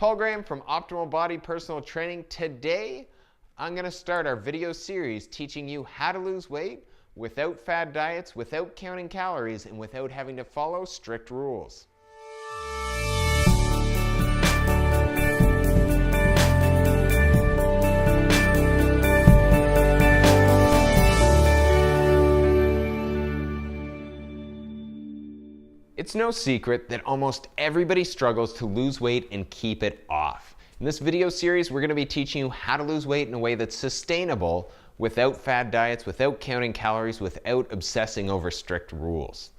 Paul Graham from Optimal Body Personal Training. Today, I'm going to start our video series teaching you how to lose weight without fad diets, without counting calories, and without having to follow strict rules. It's no secret that almost everybody struggles to lose weight and keep it off. In this video series, we're going to be teaching you how to lose weight in a way that's sustainable without fad diets, without counting calories, without obsessing over strict rules.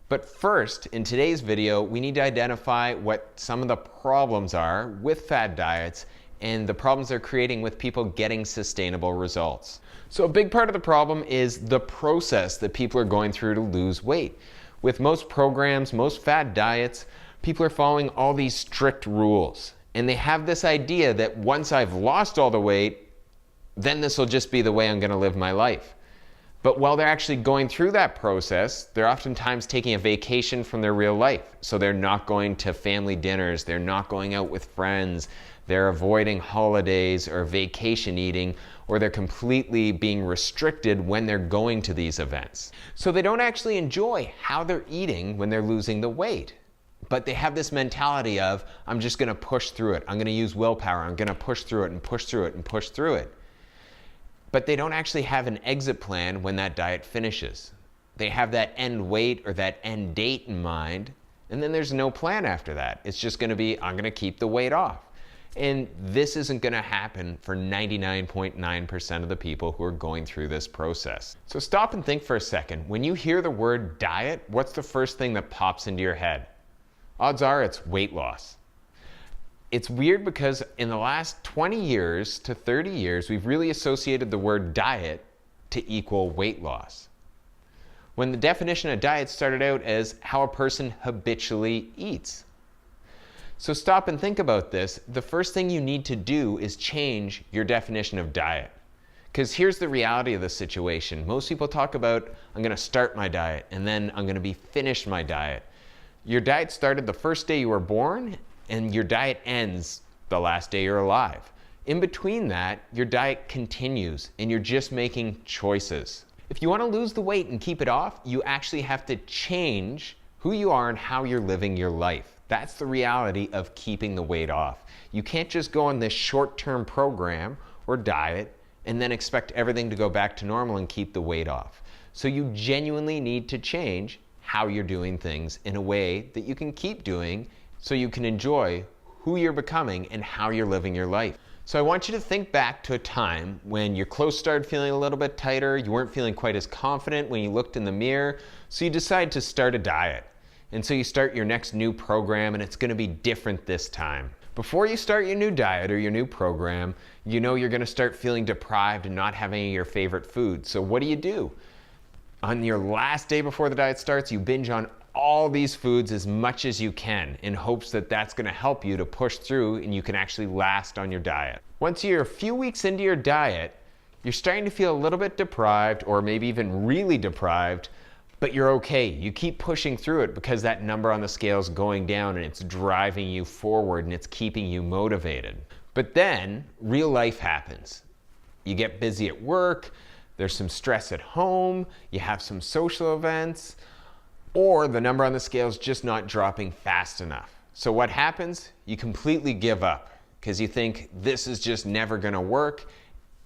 But first, in today's video, we need to identify what some of the problems are with fad diets and the problems they're creating with people getting sustainable results. So a big part of the problem is the process that people are going through to lose weight. With most programs, most fad diets, people are following all these strict rules. And they have this idea that once I've lost all the weight, then this will just be the way I'm going to live my life. But while they're actually going through that process, they're oftentimes taking a vacation from their real life. So they're not going to family dinners, they're not going out with friends, they're avoiding holidays or vacation eating, or they're completely being restricted when they're going to these events. So they don't actually enjoy how they're eating when they're losing the weight. But they have this mentality of, I'm just going to push through it. I'm going to use willpower. I'm going to push through it and push through it and push through it. But they don't actually have an exit plan when that diet finishes. They have that end weight or that end date in mind, and then there's no plan after that. It's just going to be, I'm going to keep the weight off. And this isn't going to happen for 99.9% of the people who are going through this process. So stop and think for a second. When you hear the word diet, what's the first thing that pops into your head? Odds are it's weight loss. It's weird because in the last 20 years to 30 years, we've really associated the word diet to equal weight loss. When the definition of diet started out as how a person habitually eats. So stop and think about this. The first thing you need to do is change your definition of diet. Because here's the reality of the situation. Most people talk about, I'm going to start my diet, and then I'm going to be finished my diet. Your diet started the first day you were born, and your diet ends the last day you're alive. In between that, your diet continues, and you're just making choices. If you want to lose the weight and keep it off, you actually have to change who you are and how you're living your life. That's the reality of keeping the weight off. You can't just go on this short-term program or diet and then expect everything to go back to normal and keep the weight off. So you genuinely need to change how you're doing things in a way that you can keep doing so you can enjoy who you're becoming and how you're living your life. So I want you to think back to a time when your clothes started feeling a little bit tighter, you weren't feeling quite as confident when you looked in the mirror, so you decide to start a diet. And so you start your next new program, and it's going to be different this time. Before you start your new diet or your new program, you know you're going to start feeling deprived and not having any of your favorite foods. So what do? On your last day before the diet starts, you binge on all these foods as much as you can in hopes that that's going to help you to push through and you can actually last on your diet. Once you're a few weeks into your diet, you're starting to feel a little bit deprived or maybe even really deprived, but you're okay. You keep pushing through it because that number on the scale is going down and it's driving you forward and it's keeping you motivated. But then real life happens. You get busy at work, there's some stress at home, you have some social events, or the number on the scale is just not dropping fast enough. So what happens? You completely give up because you think this is just never going to work.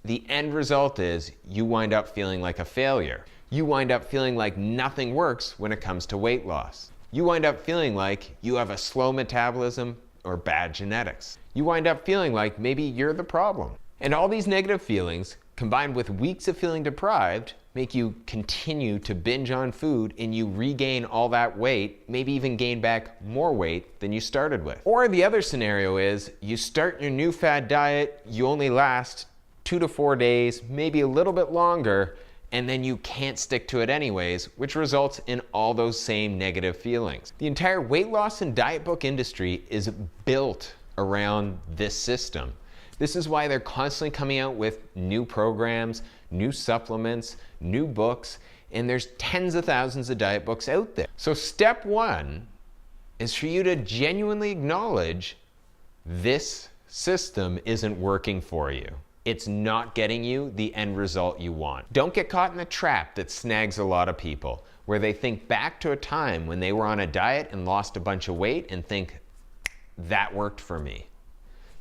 The end result is you wind up feeling like a failure. You wind up feeling like nothing works when it comes to weight loss. You wind up feeling like you have a slow metabolism or bad genetics. You wind up feeling like maybe you're the problem. And all these negative feelings, combined with weeks of feeling deprived, make you continue to binge on food and you regain all that weight, maybe even gain back more weight than you started with. Or the other scenario is you start your new fad diet, you only last 2 to 4 days, maybe a little bit longer, and then you can't stick to it anyways, which results in all those same negative feelings. The entire weight loss and diet book industry is built around this system. This is why they're constantly coming out with new programs, new supplements, new books, and there's tens of thousands of diet books out there. So step one is for you to genuinely acknowledge this system isn't working for you. It's not getting you the end result you want. Don't get caught in the trap that snags a lot of people, where they think back to a time when they were on a diet and lost a bunch of weight and think, that worked for me.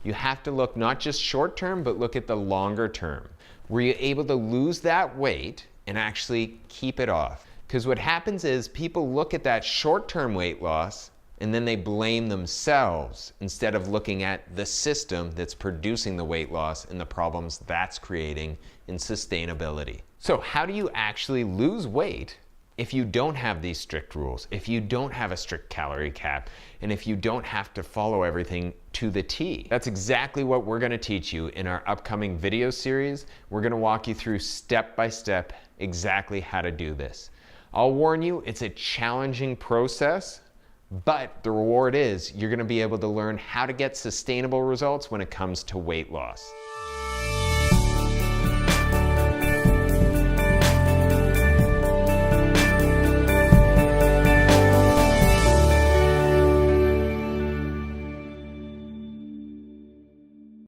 You have to look not just short term, but look at the longer term. Were you able to lose that weight and actually keep it off? Because what happens is people look at that short-term weight loss and then they blame themselves instead of looking at the system that's producing the weight loss and the problems that's creating in sustainability. So how do you actually lose weight if you don't have these strict rules, if you don't have a strict calorie cap, and if you don't have to follow everything to the T? That's exactly what we're gonna teach you in our upcoming video series. We're gonna walk you through step by step exactly how to do this. I'll warn you, it's a challenging process, but the reward is you're gonna be able to learn how to get sustainable results when it comes to weight loss.